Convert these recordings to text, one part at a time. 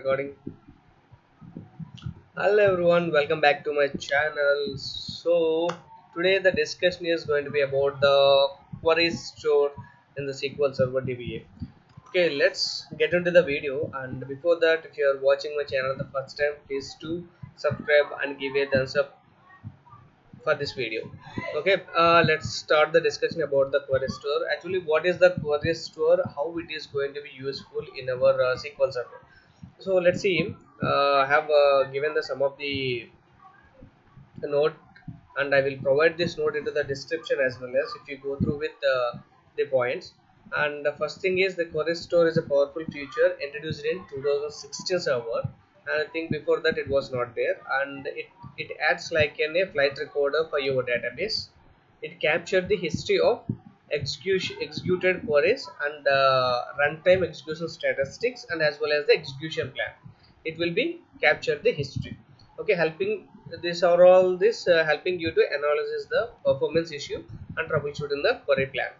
Recording. Hello everyone, welcome back to my channel. So today the discussion is going to be about the queries stored in the SQL Server DBA. Okay, let's get into the video. And before that, if you are watching my channel the first time, please do subscribe and give a thumbs up for this video. Okay, let's start the discussion about the query store. Actually, what is the query store? How it is going to be useful in our SQL Server? So let's see. I have given the some of the note, and I will provide this note into the description as well as if you go through with the points. And the first thing is the query store is a powerful feature introduced in 2016 server, and I think before that it was not there, and it acts like a flight recorder for your database. It captured the history of executed queries and runtime execution statistics, and as well as the execution plan. It will be captured the history. Okay, helping this or all this helping you to analyze the performance issue and troubleshooting the query plan.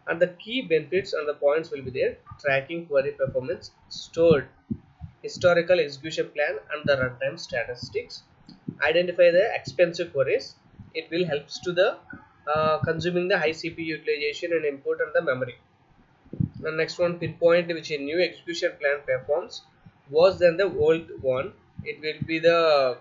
And the key benefits and the points will be there: tracking query performance, stored historical execution plan and the runtime statistics, identify the expensive queries. It will helps to the consuming the high CPU utilization and input and the memory. The next one, pinpoint which a new execution plan performs worse than the old one. It will be the,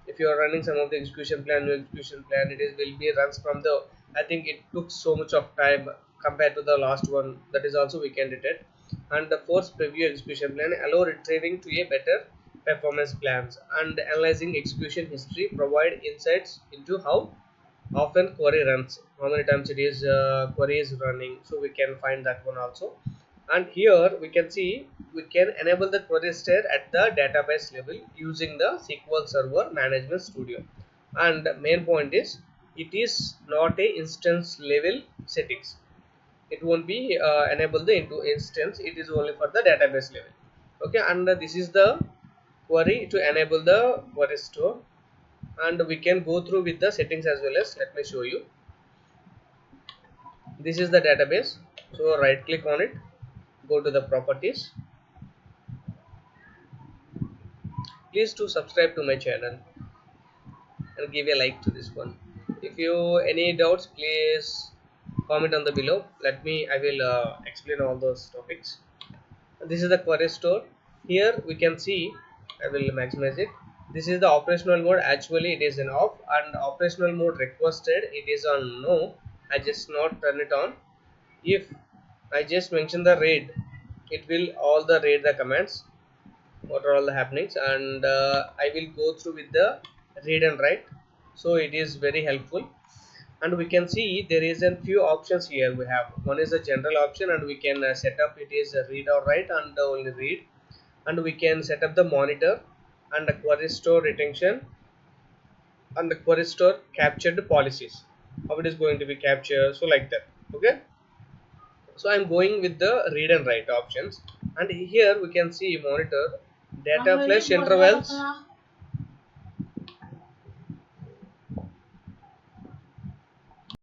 if you are running some of the execution plan, new execution plan, it is will be runs from the, I think it took so much of time compared to the last one. That is also we can detect. And the force preview execution plan allow retrieving to a better performance plans, and analyzing execution history provide insights into how often query runs, how many times it is query is running, so we can find that one also. And here we can see we can enable the query state at the database level using the SQL Server Management Studio. And main point is it is not a instance level settings. It won't be enabled the into instance, it is only for the database level. Okay, and this is the query to enable the query store, and we can go through with the settings as well as, let me show you. This is the database, so right click on it, go to the properties. Please do subscribe to my channel and give a like to this one. If you any doubts, please comment on the below. Let me, I will explain all those topics. This is the query store. Here we can see, I will maximize it. This is the operational mode. Actually it is an off, and operational mode requested it is on no. I just not turn it on. If I just mention the read, it will all the read the commands, what are all the happenings, and I will go through with the read and write, so it is very helpful. And we can see there is a few options here. We have one is a general option, and we can set up it is a read or write, and only read. And we can set up the monitor and the query store retention and the query store captured policies, how it is going to be captured, so like that. Okay, so I'm going with the read and write options, and here we can see monitor data flash intervals